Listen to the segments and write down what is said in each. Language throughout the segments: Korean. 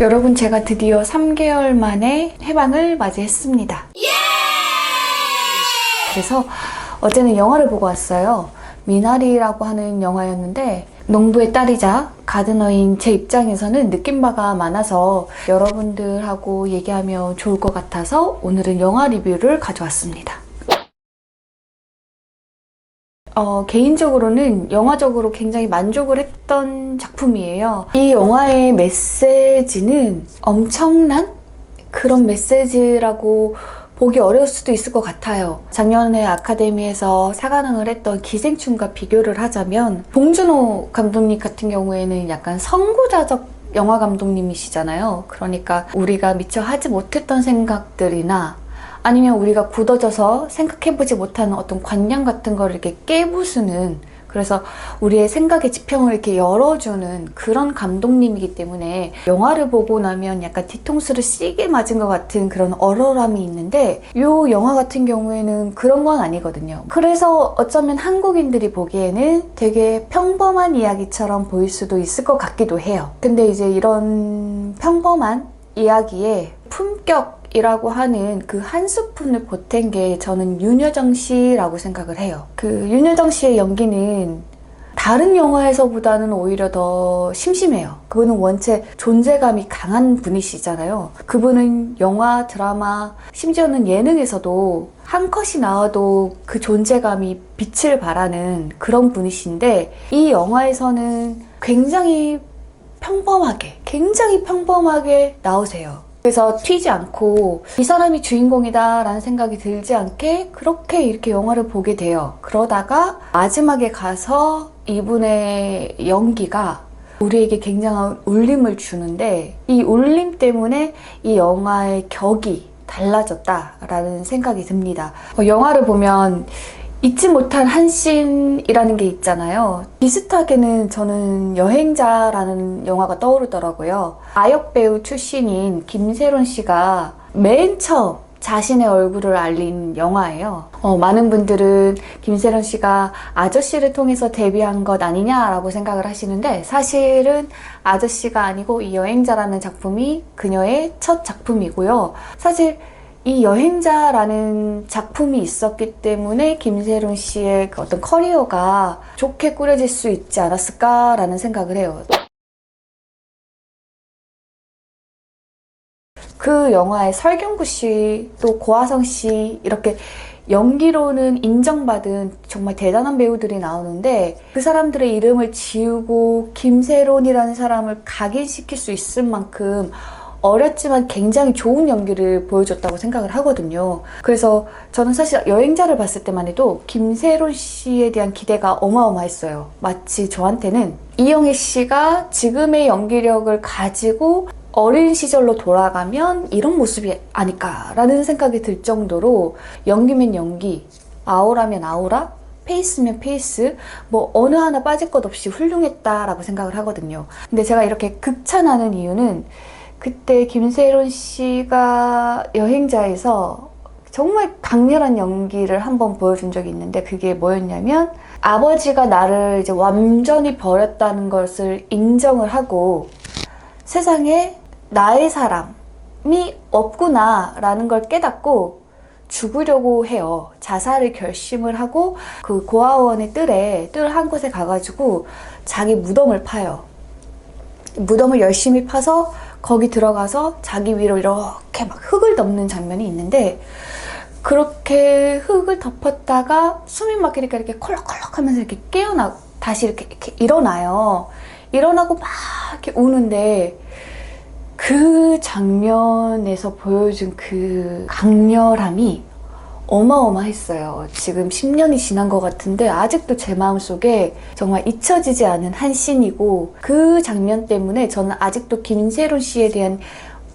여러분, 제가 드디어 3개월 만에 해방을 맞이했습니다. 그래서 어제는 영화를 보고 왔어요. 미나리라고 하는 영화였는데, 농부의 딸이자 가드너인 제 입장에서는 느낀 바가 많아서 여러분들하고 얘기하면 좋을 것 같아서 오늘은 영화 리뷰를 가져왔습니다. 개인적으로는 영화적으로 굉장히 만족을 했던 작품이에요. 이 영화의 메시지는 엄청난 그런 메시지라고 보기 어려울 수도 있을 것 같아요. 작년에 아카데미에서 사관왕을 했던 기생충과 비교를 하자면 봉준호 감독님 같은 경우에는 약간 선구자적 영화 감독님이시잖아요. 그러니까 우리가 미처 하지 못했던 생각들이나 아니면 우리가 굳어져서 생각해보지 못하는 어떤 관념 같은 걸 이렇게 깨부수는, 그래서 우리의 생각의 지평을 이렇게 열어주는 그런 감독님이기 때문에 영화를 보고 나면 약간 뒤통수를 세게 맞은 것 같은 그런 얼얼함이 있는데, 이 영화 같은 경우에는 그런 건 아니거든요. 그래서 어쩌면 한국인들이 보기에는 되게 평범한 이야기처럼 보일 수도 있을 것 같기도 해요. 근데 이제 이런 평범한 이야기에 품격이라고 하는 그 한 스푼을 보탠 게 저는 윤여정 씨라고 생각을 해요. 그 윤여정 씨의 연기는 다른 영화에서보다는 오히려 더 심심해요. 그분은 원체 존재감이 강한 분이시잖아요. 그분은 영화, 드라마, 심지어는 예능에서도 한 컷이 나와도 그 존재감이 빛을 발하는 그런 분이신데, 이 영화에서는 굉장히 평범하게 나오세요. 그래서 튀지 않고 이 사람이 주인공이다 라는 생각이 들지 않게 그렇게 이렇게 영화를 보게 돼요. 그러다가 마지막에 가서 이분의 연기가 우리에게 굉장한 울림을 주는데, 이 울림 때문에 이 영화의 격이 달라졌다라는 생각이 듭니다. 영화를 보면 잊지 못한 한 씬이라는 게 있잖아요. 비슷하게는 저는 여행자라는 영화가 떠오르더라고요. 아역 배우 출신인 김세론 씨가 맨 처음 자신의 얼굴을 알린 영화예요. 많은 분들은 김세론 씨가 아저씨를 통해서 데뷔한 것 아니냐라고 생각을 하시는데, 사실은 아저씨가 아니고 이 여행자라는 작품이 그녀의 첫 작품이고요. 사실 이 여행자라는 작품이 있었기 때문에 김세론 씨의 그 어떤 커리어가 좋게 꾸려질 수 있지 않았을까라는 생각을 해요. 그 영화에 설경구 씨, 또 고화성 씨, 이렇게 연기로는 인정받은 정말 대단한 배우들이 나오는데, 그 사람들의 이름을 지우고 김세론이라는 사람을 각인시킬 수 있을 만큼 어렸지만 굉장히 좋은 연기를 보여줬다고 생각을 하거든요. 그래서 저는 사실 여행자를 봤을 때만 해도 김세론 씨에 대한 기대가 어마어마했어요. 마치 저한테는 이영애 씨가 지금의 연기력을 가지고 어린 시절로 돌아가면 이런 모습이 아닐까라는 생각이 들 정도로, 연기면 연기, 아우라면 아우라, 페이스면 페이스, 뭐 어느 하나 빠질 것 없이 훌륭했다라고 생각을 하거든요. 근데 제가 이렇게 극찬하는 이유는, 그때 김세론 씨가 여행자에서 정말 강렬한 연기를 한번 보여준 적이 있는데, 그게 뭐였냐면, 아버지가 나를 이제 완전히 버렸다는 것을 인정을 하고 세상에 나의 사람이 없구나 라는 걸 깨닫고 죽으려고 해요. 자살을 결심을 하고 그 고아원의 뜰 한 곳에 가가지고 자기 무덤을 파요. 무덤을 열심히 파서 거기 들어가서 자기 위로 이렇게 막 흙을 덮는 장면이 있는데, 그렇게 흙을 덮었다가 숨이 막히니까 이렇게 콜록콜록 하면서 이렇게 다시 이렇게 일어나요. 일어나고 막 이렇게 우는데, 그 장면에서 보여준 그 강렬함이 어마어마했어요. 지금 10년이 지난 것 같은데 아직도 제 마음속에 정말 잊혀지지 않은 한 씬이고, 그 장면 때문에 저는 아직도 김세론 씨에 대한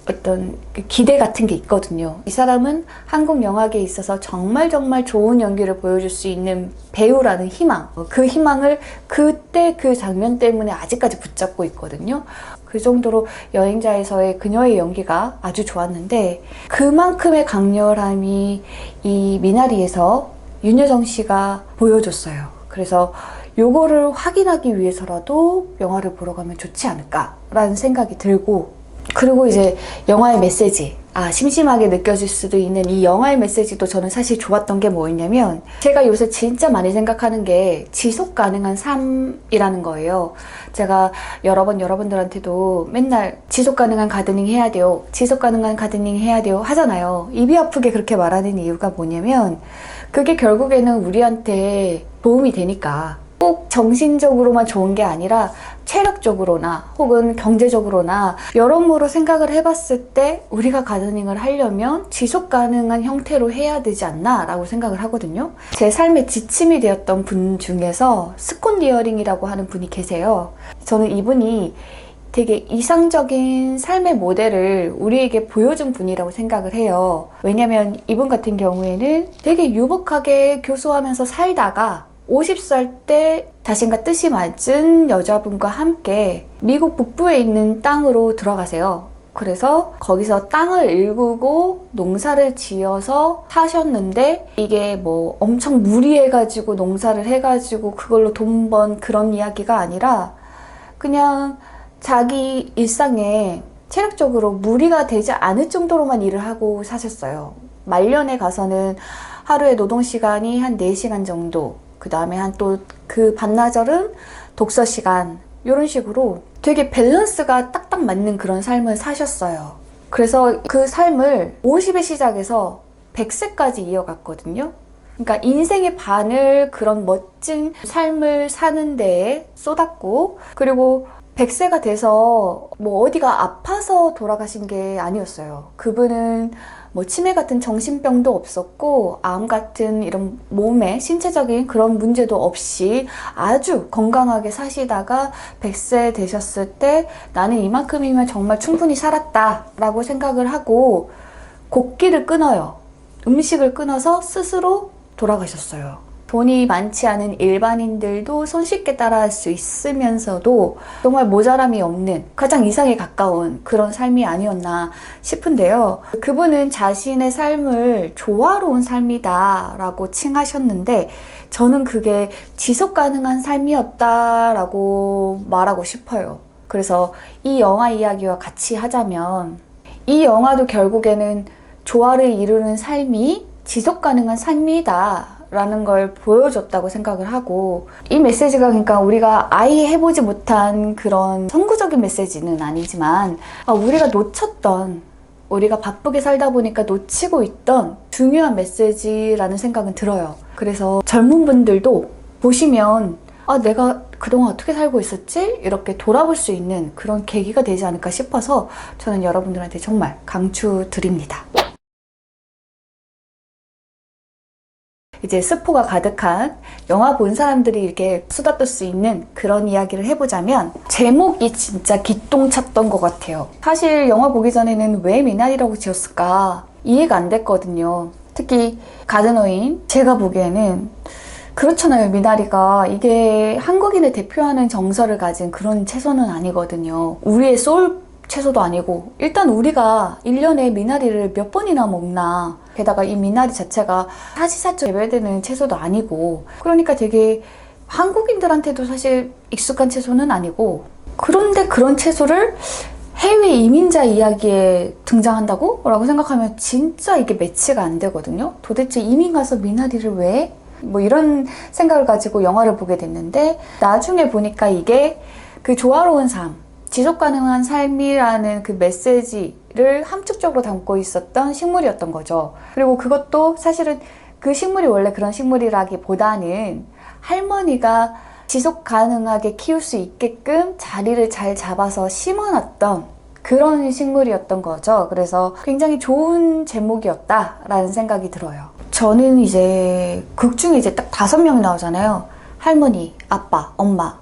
어떤 기대 같은 게 있거든요. 이 사람은 한국 영화계에 있어서 정말 좋은 연기를 보여줄 수 있는 배우라는 희망, 그 희망을 그때 그 장면 때문에 아직까지 붙잡고 있거든요. 그 정도로 여행자에서의 그녀의 연기가 아주 좋았는데, 그만큼의 강렬함이 이 미나리에서 윤여정 씨가 보여줬어요. 그래서 요거를 확인하기 위해서라도 영화를 보러 가면 좋지 않을까라는 생각이 들고, 그리고 이제 영화의 메시지, 심심하게 느껴질 수도 있는 이 영화의 메시지도 저는 사실 좋았던 게 뭐였냐면, 제가 요새 진짜 많이 생각하는 게 지속 가능한 삶이라는 거예요. 제가 여러 번 여러분들한테도 맨날 지속 가능한 가드닝 해야 돼요, 지속 가능한 가드닝 해야 돼요 하잖아요. 입이 아프게 그렇게 말하는 이유가 뭐냐면, 그게 결국에는 우리한테 도움이 되니까. 꼭 정신적으로만 좋은 게 아니라 체력적으로나 혹은 경제적으로나 여러모로 생각을 해봤을 때 우리가 가드닝을 하려면 지속 가능한 형태로 해야 되지 않나 라고 생각을 하거든요. 제 삶의 지침이 되었던 분 중에서 스콘디어링이라고 하는 분이 계세요. 저는 이분이 되게 이상적인 삶의 모델을 우리에게 보여준 분이라고 생각을 해요. 왜냐면 이분 같은 경우에는 되게 유복하게 교수하면서 살다가 50살 때 자신과 뜻이 맞은 여자분과 함께 미국 북부에 있는 땅으로 들어가세요. 그래서 거기서 땅을 일구고 농사를 지어서 사셨는데, 이게 뭐 엄청 무리해가지고 농사를 해가지고 그걸로 돈 번 그런 이야기가 아니라 그냥 자기 일상에 체력적으로 무리가 되지 않을 정도로만 일을 하고 사셨어요. 말년에 가서는 하루에 노동시간이 한 4시간 정도, 그 다음에 한 또 그 반나절은 독서 시간, 이런 식으로 되게 밸런스가 딱딱 맞는 그런 삶을 사셨어요. 그래서 그 삶을 50에 시작해서 100세까지 이어갔거든요. 그러니까 인생의 반을 그런 멋진 삶을 사는 데에 쏟았고, 그리고 100세가 돼서 뭐 어디가 아파서 돌아가신 게 아니었어요. 그분은 뭐 치매 같은 정신병도 없었고, 암 같은 이런 몸에 신체적인 그런 문제도 없이 아주 건강하게 사시다가 100세 되셨을 때 나는 이만큼이면 정말 충분히 살았다 라고 생각을 하고 곡기를 끊어요. 음식을 끊어서 스스로 돌아가셨어요. 돈이 많지 않은 일반인들도 손쉽게 따라할 수 있으면서도 정말 모자람이 없는 가장 이상에 가까운 그런 삶이 아니었나 싶은데요. 그분은 자신의 삶을 조화로운 삶이다 라고 칭하셨는데, 저는 그게 지속 가능한 삶이었다라고 말하고 싶어요. 그래서 이 영화 이야기와 같이 하자면, 이 영화도 결국에는 조화를 이루는 삶이 지속 가능한 삶이다 라는 걸 보여줬다고 생각을 하고, 이 메시지가 그러니까 우리가 아예 해보지 못한 그런 선구적인 메시지는 아니지만, 우리가 놓쳤던, 우리가 바쁘게 살다 보니까 놓치고 있던 중요한 메시지라는 생각은 들어요. 그래서 젊은 분들도 보시면 내가 그동안 어떻게 살고 있었지? 이렇게 돌아볼 수 있는 그런 계기가 되지 않을까 싶어서 저는 여러분들한테 정말 강추드립니다. 이제 스포가 가득한 영화 본 사람들이 이렇게 수다 떨 수 있는 그런 이야기를 해보자면, 제목이 진짜 기똥찼던 것 같아요. 사실 영화 보기 전에는 왜 미나리라고 지었을까 이해가 안 됐거든요. 특히 가드너인 제가 보기에는 그렇잖아요. 미나리가 이게 한국인을 대표하는 정서를 가진 그런 채소는 아니거든요. 우리의 소울 채소도 아니고, 일단 우리가 1년에 미나리를 몇 번이나 먹나, 게다가 이 미나리 자체가 사시사철 재배되는 채소도 아니고, 그러니까 되게 한국인들한테도 사실 익숙한 채소는 아니고, 그런데 그런 채소를 해외 이민자 이야기에 등장한다고? 라고 생각하면 진짜 이게 매치가 안 되거든요. 도대체 이민 가서 미나리를 왜? 뭐 이런 생각을 가지고 영화를 보게 됐는데, 나중에 보니까 이게 그 조화로운 삶, 지속 가능한 삶이라는 그 메시지를 함축적으로 담고 있었던 식물이었던 거죠. 그리고 그것도 사실은 그 식물이 원래 그런 식물이라기보다는 할머니가 지속 가능하게 키울 수 있게끔 자리를 잘 잡아서 심어놨던 그런 식물이었던 거죠. 그래서 굉장히 좋은 제목이었다라는 생각이 들어요. 저는 이제 극 중에 이제 딱 5명이 나오잖아요. 할머니, 아빠, 엄마,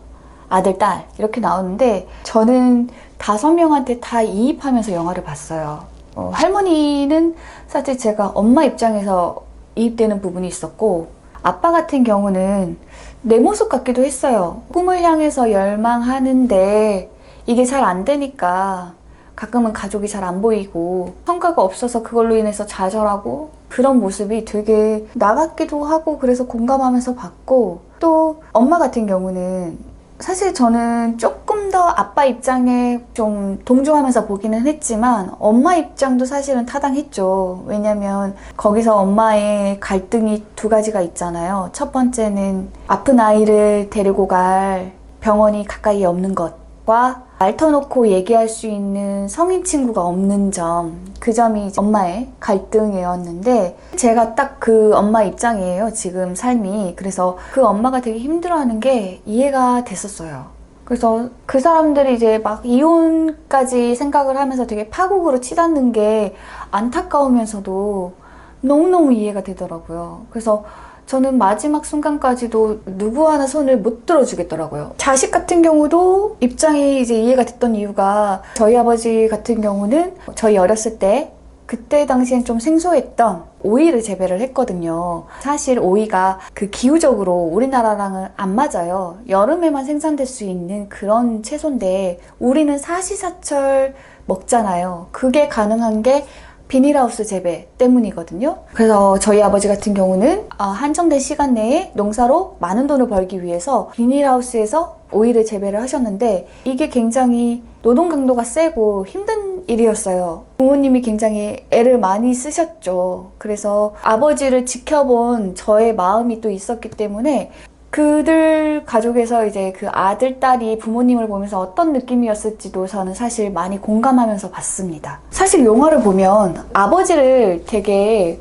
아들, 딸 이렇게 나오는데, 저는 5명한테 다 이입하면서 영화를 봤어요. 할머니는 사실 제가 엄마 입장에서 이입되는 부분이 있었고, 아빠 같은 경우는 내 모습 같기도 했어요. 꿈을 향해서 열망하는데 이게 잘 안 되니까 가끔은 가족이 잘 안 보이고 성과가 없어서 그걸로 인해서 좌절하고, 그런 모습이 되게 나 같기도 하고, 그래서 공감하면서 봤고, 또 엄마 같은 경우는 사실 저는 조금 조금 더 아빠 입장에 좀 동조하면서 보기는 했지만 엄마 입장도 사실은 타당했죠. 왜냐면 거기서 엄마의 갈등이 두 가지가 있잖아요. 첫 번째는 아픈 아이를 데리고 갈 병원이 가까이 없는 것과 말 터놓고 얘기할 수 있는 성인 친구가 없는 점, 그 점이 엄마의 갈등이었는데 제가 딱 그 엄마 입장이에요, 지금 삶이. 그래서 그 엄마가 되게 힘들어하는 게 이해가 됐었어요. 그래서 그 사람들이 이제 막 이혼까지 생각을 하면서 되게 파국으로 치닫는 게 안타까우면서도 너무너무 이해가 되더라고요. 그래서 저는 마지막 순간까지도 누구 하나 손을 못 들어주겠더라고요. 자식 같은 경우도 입장이 이제 이해가 됐던 이유가 저희 아버지 같은 경우는 저희 어렸을 때 그때 당시엔 좀 생소했던 오이를 재배를 했거든요. 사실 오이가 그 기후적으로 우리나라랑은 안 맞아요. 여름에만 생산될 수 있는 그런 채소인데 우리는 사시사철 먹잖아요. 그게 가능한 게 비닐하우스 재배 때문이거든요. 그래서 저희 아버지 같은 경우는 한정된 시간 내에 농사로 많은 돈을 벌기 위해서 비닐하우스에서 오이를 재배를 하셨는데 이게 굉장히 노동 강도가 세고 힘든 일이었어요. 부모님이 굉장히 애를 많이 쓰셨죠. 그래서 아버지를 지켜본 저의 마음이 또 있었기 때문에 그들 가족에서 이제 그 아들, 딸이 부모님을 보면서 어떤 느낌이었을지도 저는 사실 많이 공감하면서 봤습니다. 사실 영화를 보면 아버지를 되게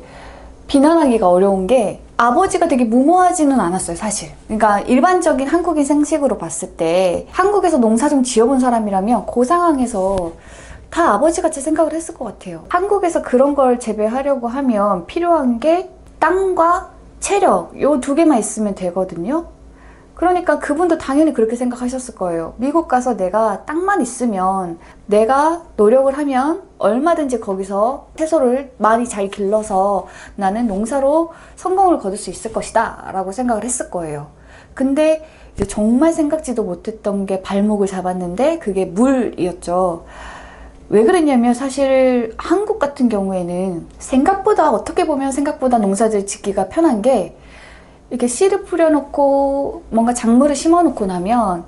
비난하기가 어려운 게 아버지가 되게 무모하지는 않았어요, 사실. 그러니까 일반적인 한국인 상식으로 봤을 때 한국에서 농사 좀 지어본 사람이라면 그 상황에서 다 아버지같이 생각을 했을 것 같아요. 한국에서 그런 걸 재배하려고 하면 필요한 게 땅과 체력, 요 두 개만 있으면 되거든요. 그러니까 그분도 당연히 그렇게 생각하셨을 거예요. 미국 가서 내가 땅만 있으면 내가 노력을 하면 얼마든지 거기서 채소를 많이 잘 길러서 나는 농사로 성공을 거둘 수 있을 것이다 라고 생각을 했을 거예요. 근데 이제 정말 생각지도 못했던 게 발목을 잡았는데 그게 물이었죠. 왜 그랬냐면 사실 한국 같은 경우에는 생각보다 어떻게 보면 생각보다 농사를 짓기가 편한 게 이렇게 씨를 뿌려놓고 뭔가 작물을 심어놓고 나면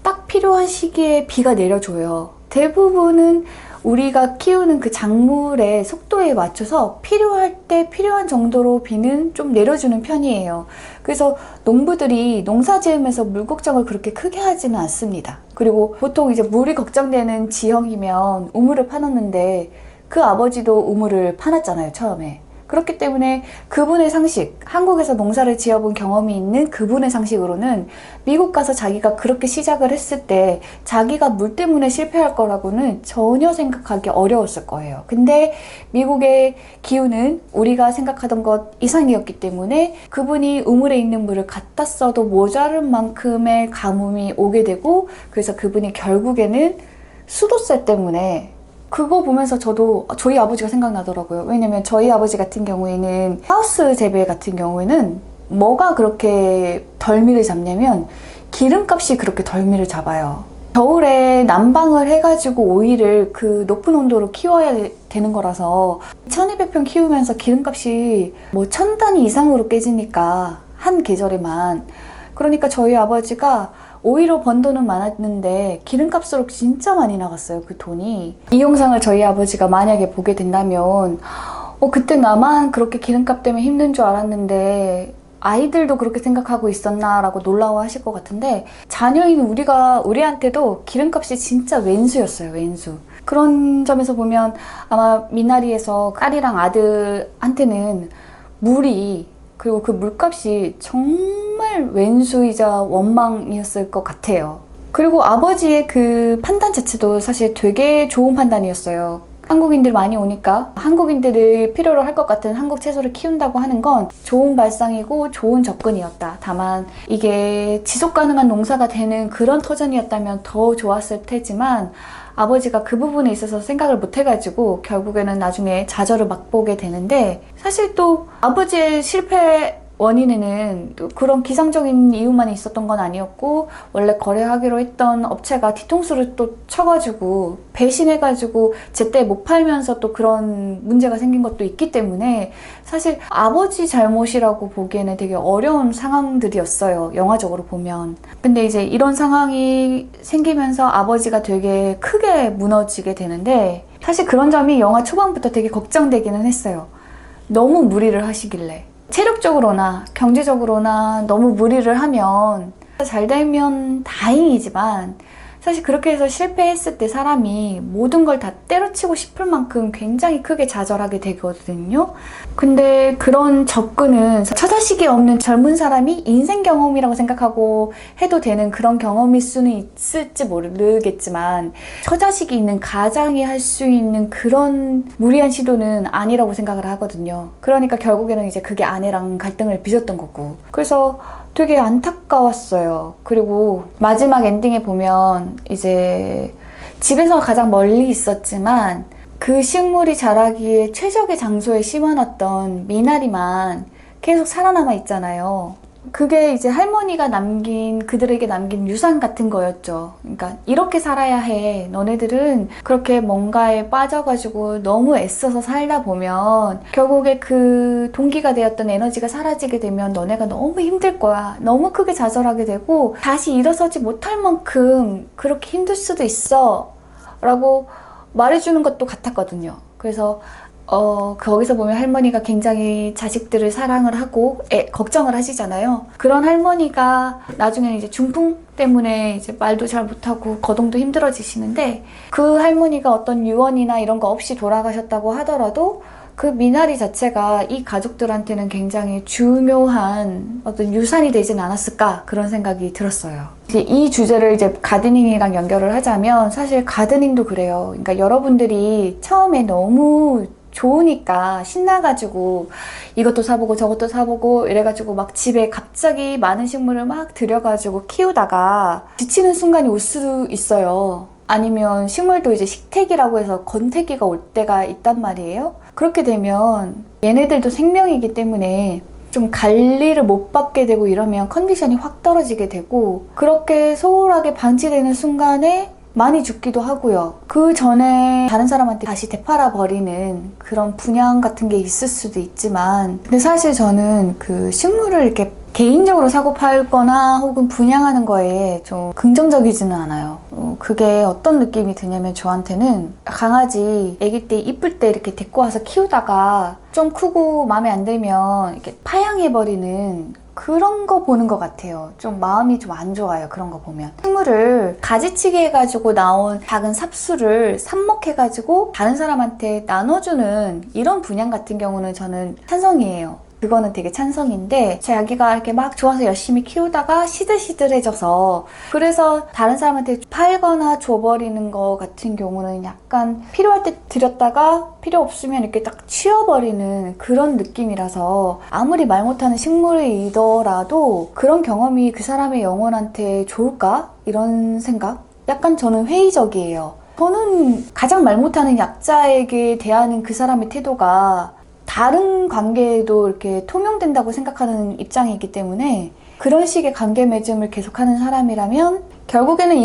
딱 필요한 시기에 비가 내려줘요. 대부분은 우리가 키우는 그 작물의 속도에 맞춰서 필요할 때 필요한 정도로 비는 좀 내려주는 편이에요. 그래서 농부들이 농사 지으면서 물 걱정을 그렇게 크게 하지는 않습니다. 그리고 보통 이제 물이 걱정되는 지형이면 우물을 파놨는데 그 아버지도 우물을 파놨잖아요, 처음에. 그렇기 때문에 그분의 상식, 한국에서 농사를 지어본 경험이 있는 그분의 상식으로는 미국 가서 자기가 그렇게 시작을 했을 때 자기가 물 때문에 실패할 거라고는 전혀 생각하기 어려웠을 거예요. 근데 미국의 기후는 우리가 생각하던 것 이상이었기 때문에 그분이 우물에 있는 물을 갖다 써도 모자른 만큼의 가뭄이 오게 되고 그래서 그분이 결국에는 수도세 때문에 그거 보면서 저도 저희 아버지가 생각나더라고요. 왜냐면 저희 아버지 같은 경우에는 하우스 재배 같은 경우에는 뭐가 그렇게 덜미를 잡냐면 기름값이 그렇게 덜미를 잡아요. 겨울에 난방을 해가지고 오이를 그 높은 온도로 키워야 되는 거라서 1200평 키우면서 기름값이 뭐 1000단위 이상으로 깨지니까 한 계절에만. 그러니까 저희 아버지가 오히려 번 돈은 많았는데 기름값으로 진짜 많이 나갔어요, 그 돈이. 이 영상을 저희 아버지가 만약에 보게 된다면 그때 나만 그렇게 기름값 때문에 힘든 줄 알았는데 아이들도 그렇게 생각하고 있었나 라고 놀라워하실 것 같은데 자녀인 우리한테도 기름값이 진짜 왼수였어요, 왼수. 그런 점에서 보면 아마 미나리에서 딸이랑 아들한테는 물이 그리고 그 물값이 정말 왼수이자 원망이었을 것 같아요. 그리고 아버지의 그 판단 자체도 사실 되게 좋은 판단이었어요. 한국인들 많이 오니까 한국인들을 필요로 할 것 같은 한국 채소를 키운다고 하는 건 좋은 발상이고 좋은 접근이었다. 다만 이게 지속 가능한 농사가 되는 그런 터전이었다면 더 좋았을 테지만 아버지가 그 부분에 있어서 생각을 못 해가지고 결국에는 나중에 좌절을 맛보게 되는데 사실 또 아버지의 실패 원인에는 그런 기상적인 이유만 있었던 건 아니었고 원래 거래하기로 했던 업체가 뒤통수를 또 쳐가지고 배신해가지고 제때 못 팔면서 또 그런 문제가 생긴 것도 있기 때문에 사실 아버지 잘못이라고 보기에는 되게 어려운 상황들이었어요. 영화적으로 보면. 근데 이제 이런 상황이 생기면서 아버지가 되게 크게 무너지게 되는데 사실 그런 점이 영화 초반부터 되게 걱정되기는 했어요. 너무 무리를 하시길래. 체력적으로나 경제적으로나 너무 무리를 하면 잘 되면 다행이지만 사실 그렇게 해서 실패했을 때 사람이 모든 걸 다 때려치고 싶을 만큼 굉장히 크게 좌절하게 되거든요. 근데 그런 접근은 처자식이 없는 젊은 사람이 인생 경험이라고 생각하고 해도 되는 그런 경험일 수는 있을지 모르겠지만 처자식이 있는 가장이 할 수 있는 그런 무리한 시도는 아니라고 생각을 하거든요. 그러니까 결국에는 이제 그게 아내랑 갈등을 빚었던 거고. 그래서 되게 안타까웠어요. 그리고 마지막 엔딩에 보면 이제 집에서 가장 멀리 있었지만 그 식물이 자라기에 최적의 장소에 심어놨던 미나리만 계속 살아남아 있잖아요. 그게 이제 할머니가 그들에게 남긴 유산 같은 거였죠. 그러니까 이렇게 살아야 해. 너네들은 그렇게 뭔가에 빠져가지고 너무 애써서 살다 보면 결국에 그 동기가 되었던 에너지가 사라지게 되면 너네가 너무 힘들 거야. 너무 크게 좌절하게 되고 다시 일어서지 못할 만큼 그렇게 힘들 수도 있어. 라고 말해주는 것도 같았거든요. 그래서 거기서 보면 할머니가 굉장히 자식들을 사랑을 하고 걱정을 하시잖아요. 그런 할머니가 나중에는 이제 중풍 때문에 이제 말도 잘 못하고 거동도 힘들어지시는데 그 할머니가 어떤 유언이나 이런 거 없이 돌아가셨다고 하더라도 그 미나리 자체가 이 가족들한테는 굉장히 중요한 어떤 유산이 되진 않았을까 그런 생각이 들었어요. 이제 이 주제를 이제 가드닝이랑 연결을 하자면 사실 가드닝도 그래요. 그러니까 여러분들이 처음에 너무 좋으니까 신나가지고 이것도 사보고 저것도 사보고 이래가지고 막 집에 갑자기 많은 식물을 막 들여가지고 키우다가 지치는 순간이 올 수 있어요. 아니면 식물도 이제 식태기라고 해서 건태기가 올 때가 있단 말이에요. 그렇게 되면 얘네들도 생명이기 때문에 좀 관리를 못 받게 되고 이러면 컨디션이 확 떨어지게 되고 그렇게 소홀하게 방치되는 순간에 많이 죽기도 하고요. 그 전에 다른 사람한테 다시 되팔아 버리는 그런 분양 같은 게 있을 수도 있지만 근데 사실 저는 그 식물을 이렇게 개인적으로 사고 팔거나 혹은 분양하는 거에 좀 긍정적이지는 않아요. 그게 어떤 느낌이 드냐면 저한테는 강아지 아기 때 이쁠 때 이렇게 데리고 와서 키우다가 좀 크고 마음에 안 들면 이렇게 파양해버리는 그런 거 보는 것 같아요. 좀 마음이 좀 안 좋아요. 그런 거 보면. 식물을 가지치기 해가지고 나온 작은 삽수를 삽목해가지고 다른 사람한테 나눠주는 이런 분양 같은 경우는 저는 찬성이에요. 그거는 되게 찬성인데 제 아기가 이렇게 막 좋아서 열심히 키우다가 시들시들해져서 그래서 다른 사람한테 팔거나 줘버리는 거 같은 경우는 약간 필요할 때 드렸다가 필요 없으면 이렇게 딱 치워버리는 그런 느낌이라서 아무리 말 못하는 식물이더라도 그런 경험이 그 사람의 영혼한테 좋을까? 이런 생각? 약간 저는 회의적이에요. 저는 가장 말 못하는 약자에게 대하는 그 사람의 태도가 다른 관계에도 이렇게 통용된다고 생각하는 입장이기 때문에 그런 식의 관계 맺음을 계속하는 사람이라면 결국에는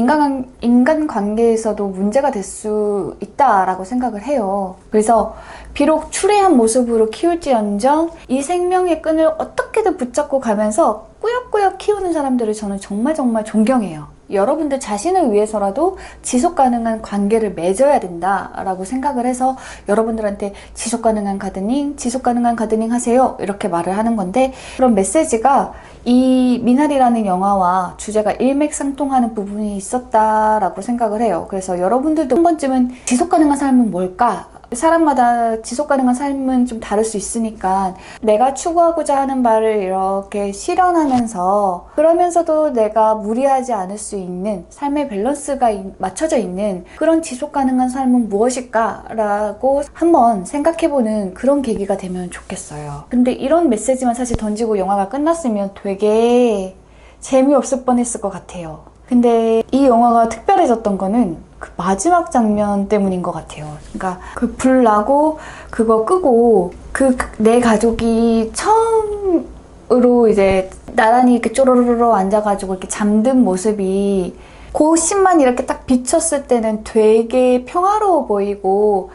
인간 관계에서도 문제가 될 수 있다라고 생각을 해요. 그래서 비록 추레한 모습으로 키울지언정 이 생명의 끈을 어떻게든 붙잡고 가면서 꾸역꾸역 키우는 사람들을 저는 정말 존경해요. 여러분들 자신을 위해서라도 지속 가능한 관계를 맺어야 된다라고 생각을 해서 여러분들한테 지속 가능한 가드닝 하세요 이렇게 말을 하는 건데 그런 메시지가 이 미나리라는 영화와 주제가 일맥상통하는 부분이 있었다라고 생각을 해요. 그래서 여러분들도 한 번쯤은 지속 가능한 삶은 뭘까? 사람마다 지속 가능한 삶은 좀 다를 수 있으니까 내가 추구하고자 하는 바를 이렇게 실현하면서 그러면서도 내가 무리하지 않을 수 있는 삶의 밸런스가 맞춰져 있는 그런 지속 가능한 삶은 무엇일까? 라고 한번 생각해보는 그런 계기가 되면 좋겠어요. 근데 이런 메시지만 사실 던지고 영화가 끝났으면 되게 재미없을 뻔했을 것 같아요. 근데 이 영화가 특별해졌던 거는 그 마지막 장면 때문인 것 같아요. 그러니까 그 불 나고 그거 끄고 그 내 가족이 처음 으로 이제 나란히 이렇게 쪼로로로 앉아가지고 이렇게 잠든 모습이 그 씬만 이렇게 딱 비쳤을 때는 되게 평화로워 보이고,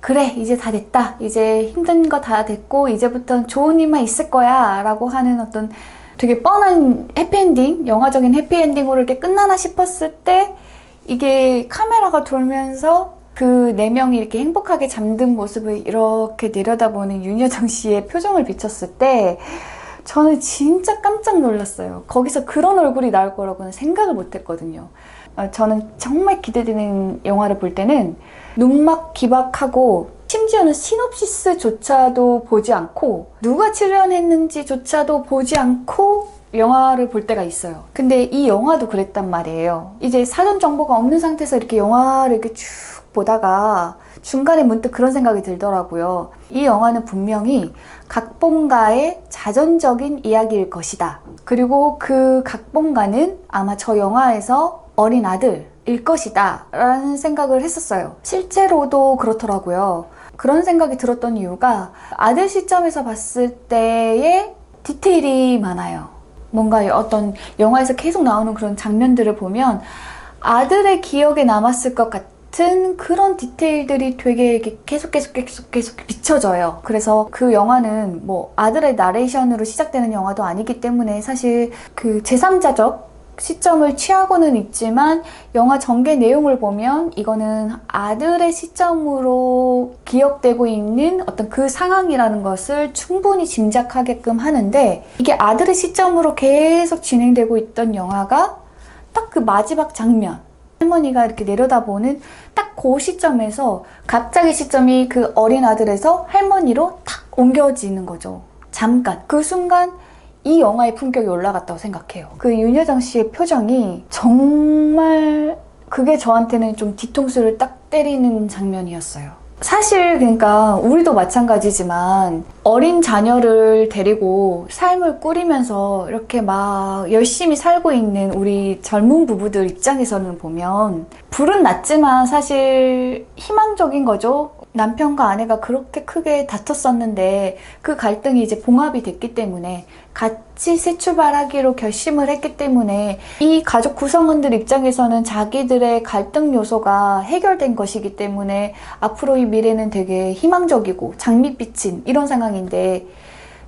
그래 이제 다 됐다, 이제 힘든 거 다 됐고 이제부터는 좋은 일만 있을 거야 라고 하는 어떤 되게 뻔한 해피엔딩, 영화적인 해피엔딩으로 이렇게 끝나나 싶었을 때 이게 카메라가 돌면서 그 네 명이 이렇게 행복하게 잠든 모습을 이렇게 내려다보는 윤여정 씨의 표정을 비쳤을 때 저는 진짜 깜짝 놀랐어요. 거기서 그런 얼굴이 나올 거라고는 생각을 못 했거든요. 저는 정말 기대되는 영화를 볼 때는 눈막 기박하고 심지어는 시놉시스조차도 보지 않고 누가 출연했는지조차도 보지 않고 영화를 볼 때가 있어요. 근데 이 영화도 그랬단 말이에요. 이제 사전 정보가 없는 상태에서 이렇게 영화를 이렇게 쭉 보다가 중간에 문득 그런 생각이 들더라고요. 이 영화는 분명히 각본가의 자전적인 이야기일 것이다. 그리고 그 각본가는 아마 저 영화에서 어린 아들일 것이다 라는 생각을 했었어요. 실제로도 그렇더라고요. 그런 생각이 들었던 이유가 아들 시점에서 봤을 때의 디테일이 많아요. 뭔가 어떤 영화에서 계속 나오는 그런 장면들을 보면 아들의 기억에 남았을 것 같은 그런 디테일들이 되게 이렇게 계속 비춰져요. 그래서 그 영화는 뭐 아들의 나레이션으로 시작되는 영화도 아니기 때문에 사실 그 제3자적 시점을 취하고는 있지만 영화 전개 내용을 보면 이거는 아들의 시점으로 기억되고 있는 어떤 그 상황이라는 것을 충분히 짐작하게끔 하는데, 이게 아들의 시점으로 계속 진행되고 있던 영화가 딱 그 마지막 장면, 할머니가 이렇게 내려다보는 딱 그 시점에서 갑자기 시점이 그 어린 아들에서 할머니로 탁 옮겨지는 거죠. 잠깐 그 순간 이 영화의 품격이 올라갔다고 생각해요. 그 윤여정 씨의 표정이 정말 그게 저한테는 좀 뒤통수를 딱 때리는 장면이었어요. 사실 그러니까 우리도 마찬가지지만 어린 자녀를 데리고 삶을 꾸리면서 이렇게 막 열심히 살고 있는 우리 젊은 부부들 입장에서는 보면 불은 났지만 사실 희망적인 거죠. 남편과 아내가 그렇게 크게 다퉜었는데 그 갈등이 이제 봉합이 됐기 때문에 같이 새 출발하기로 결심을 했기 때문에 이 가족 구성원들 입장에서는 자기들의 갈등 요소가 해결된 것이기 때문에 앞으로의 미래는 되게 희망적이고 장밋빛인 이런 상황인데,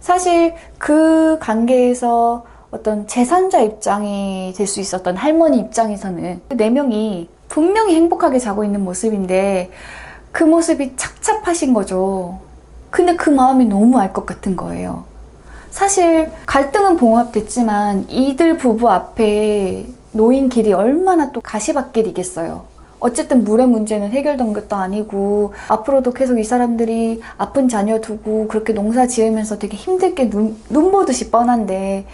사실 그 관계에서 어떤 제3자 입장이 될 수 있었던 할머니 입장에서는 그 네 명이 분명히 행복하게 자고 있는 모습인데 그 모습이 착잡하신 거죠. 근데 그 마음이 너무 알 것 같은 거예요. 사실 갈등은 봉합됐지만 이들 부부 앞에 놓인 길이 얼마나 또 가시밭길이겠어요. 어쨌든 물의 문제는 해결된 것도 아니고 앞으로도 계속 이 사람들이 아픈 자녀 두고 그렇게 농사 지으면서 되게 힘들게 눈 보듯이 뻔한데,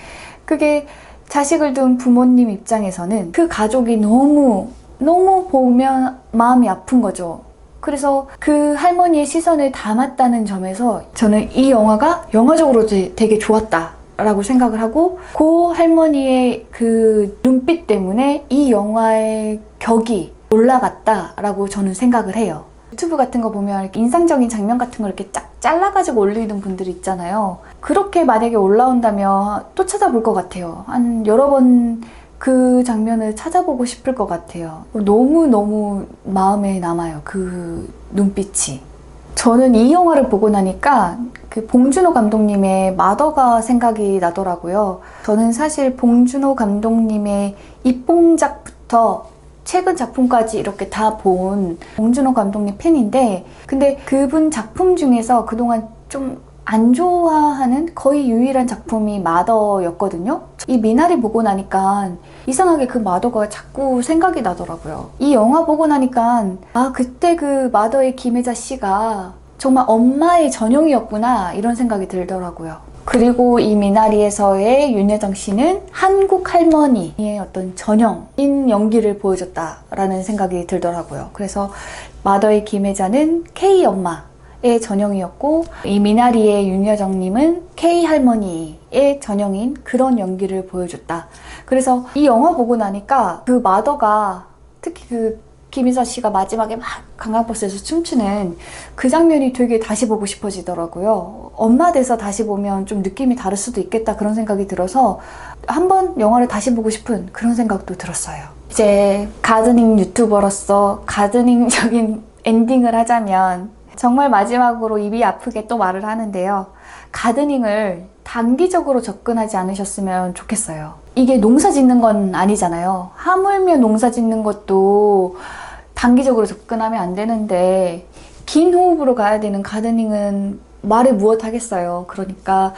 그게 자식을 둔 부모님 입장에서는 그 가족이 너무 보면 마음이 아픈 거죠. 그래서 그 할머니의 시선을 담았다는 점에서 저는 이 영화가 영화적으로 되게 좋았다라고 생각을 하고, 그 할머니의 그 눈빛 때문에 이 영화의 격이 올라갔다라고 저는 생각을 해요. 유튜브 같은 거 보면 이렇게 인상적인 장면 같은 걸 이렇게 쫙 잘라가지고 올리는 분들 있잖아요. 그렇게 만약에 올라온다면 또 찾아볼 것 같아요. 한 여러 번 그 장면을 찾아보고 싶을 것 같아요. 너무너무 마음에 남아요, 그 눈빛이. 저는 이 영화를 보고 나니까 그 봉준호 감독님의 마더가 생각이 나더라고요. 저는 사실 봉준호 감독님의 입봉작부터 최근 작품까지 이렇게 다 본 봉준호 감독님 팬인데, 근데 그분 작품 중에서 그동안 좀 안 좋아하는 거의 유일한 작품이 마더였거든요. 이 미나리 보고 나니까 이상하게 그 마더가 자꾸 생각이 나더라고요. 이 영화 보고 나니까 아, 그때 그 마더의 김혜자 씨가 정말 엄마의 전형이었구나 이런 생각이 들더라고요. 그리고 이 미나리에서의 윤여정 씨는 한국 할머니의 어떤 전형인 연기를 보여줬다라는 생각이 들더라고요. 그래서 마더의 김혜자는 K 엄마의 전형이었고, 이 미나리의 윤여정님은 K 할머니의 전형인 그런 연기를 보여줬다. 그래서 이 영화 보고 나니까 그 마더가 특히 그 김희서 씨가 마지막에 막 관광버스에서 춤추는 그 장면이 되게 다시 보고 싶어지더라고요. 엄마 돼서 다시 보면 좀 느낌이 다를 수도 있겠다 그런 생각이 들어서 한번 영화를 다시 보고 싶은 그런 생각도 들었어요. 이제 가드닝 유튜버로서 가드닝적인 엔딩을 하자면 정말 마지막으로 입이 아프게 또 말을 하는데요. 가드닝을 단기적으로 접근하지 않으셨으면 좋겠어요. 이게 농사 짓는 건 아니잖아요. 하물며 농사 짓는 것도 단기적으로 접근하면 안 되는데 긴 호흡으로 가야 되는 가드닝은 말을 무엇 하겠어요. 그러니까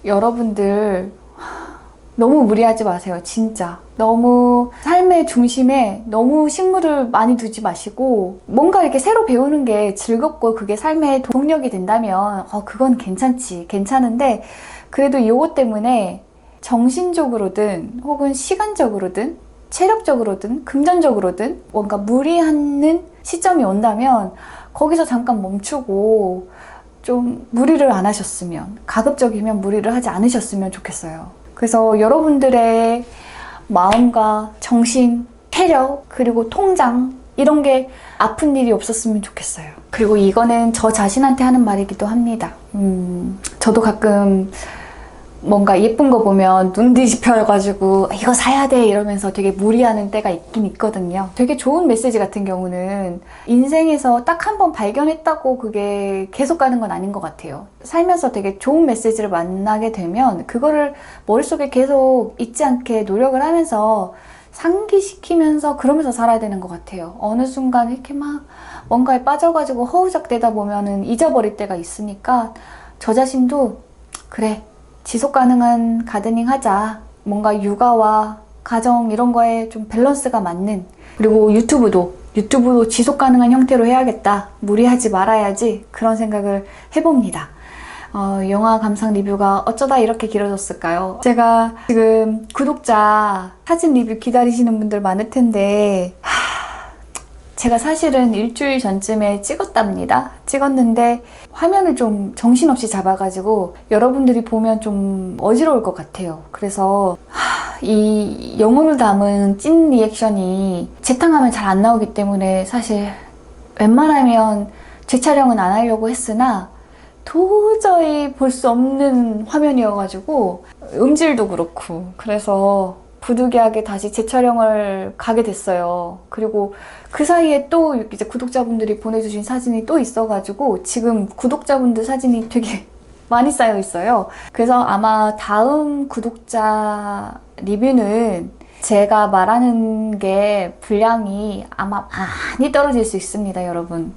여러분들 너무 무리하지 마세요. 진짜. 너무 삶의 중심에 너무 식물을 많이 두지 마시고 뭔가 이렇게 새로 배우는 게 즐겁고 그게 삶의 동력이 된다면 그건 괜찮은데 그래도 이것 때문에 정신적으로든 혹은 시간적으로든 체력적으로든 금전적으로든 뭔가 무리하는 시점이 온다면 거기서 잠깐 멈추고 좀 무리를 안 하셨으면, 가급적이면 무리를 하지 않으셨으면 좋겠어요. 그래서 여러분들의 마음과 정신, 체력, 그리고 통장 이런 게 아픈 일이 없었으면 좋겠어요. 그리고 이거는 저 자신한테 하는 말이기도 합니다. 저도 가끔 뭔가 예쁜 거 보면 눈 뒤집혀가지고 이거 사야 돼 이러면서 되게 무리하는 때가 있긴 있거든요. 되게 좋은 메시지 같은 경우는 인생에서 딱 한 번 발견했다고 그게 계속 가는 건 아닌 것 같아요. 살면서 되게 좋은 메시지를 만나게 되면 그거를 머릿속에 계속 잊지 않게 노력을 하면서 상기시키면서 그러면서 살아야 되는 것 같아요. 어느 순간 이렇게 막 뭔가에 빠져가지고 허우적대다 보면은 잊어버릴 때가 있으니까 저 자신도 그래, 지속 가능한 가드닝 하자. 뭔가 육아와 가정 이런 거에 좀 밸런스가 맞는, 그리고 유튜브도 지속 가능한 형태로 해야겠다. 무리하지 말아야지. 그런 생각을 해봅니다. 영화 감상 리뷰가 어쩌다 이렇게 길어졌을까요? 제가 지금 구독자 사진 리뷰 기다리시는 분들 많을 텐데 제가 사실은 일주일 전쯤에 찍었답니다. 찍었는데 화면을 좀 정신없이 잡아가지고 여러분들이 보면 좀 어지러울 것 같아요. 그래서 이 영혼을 담은 찐 리액션이 재탕하면 잘 안 나오기 때문에 사실 웬만하면 재촬영은 안 하려고 했으나 도저히 볼 수 없는 화면이어가지고 음질도 그렇고 그래서 부득이하게 다시 재촬영을 가게 됐어요. 그리고 그 사이에 또 이제 구독자분들이 보내주신 사진이 또 있어가지고 지금 구독자분들 사진이 되게 많이 쌓여 있어요. 그래서 아마 다음 구독자 리뷰는 제가 말하는 게 분량이 아마 많이 떨어질 수 있습니다, 여러분.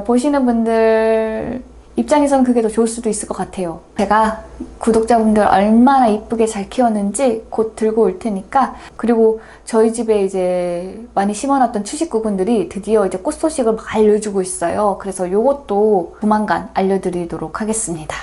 보시는 분들 입장에서는 그게 더 좋을 수도 있을 것 같아요. 제가 구독자분들 얼마나 이쁘게 잘 키웠는지 곧 들고 올 테니까, 그리고 저희 집에 이제 많이 심어놨던 추식구분들이 드디어 이제 꽃 소식을 막 알려주고 있어요. 그래서 요것도 조만간 알려드리도록 하겠습니다.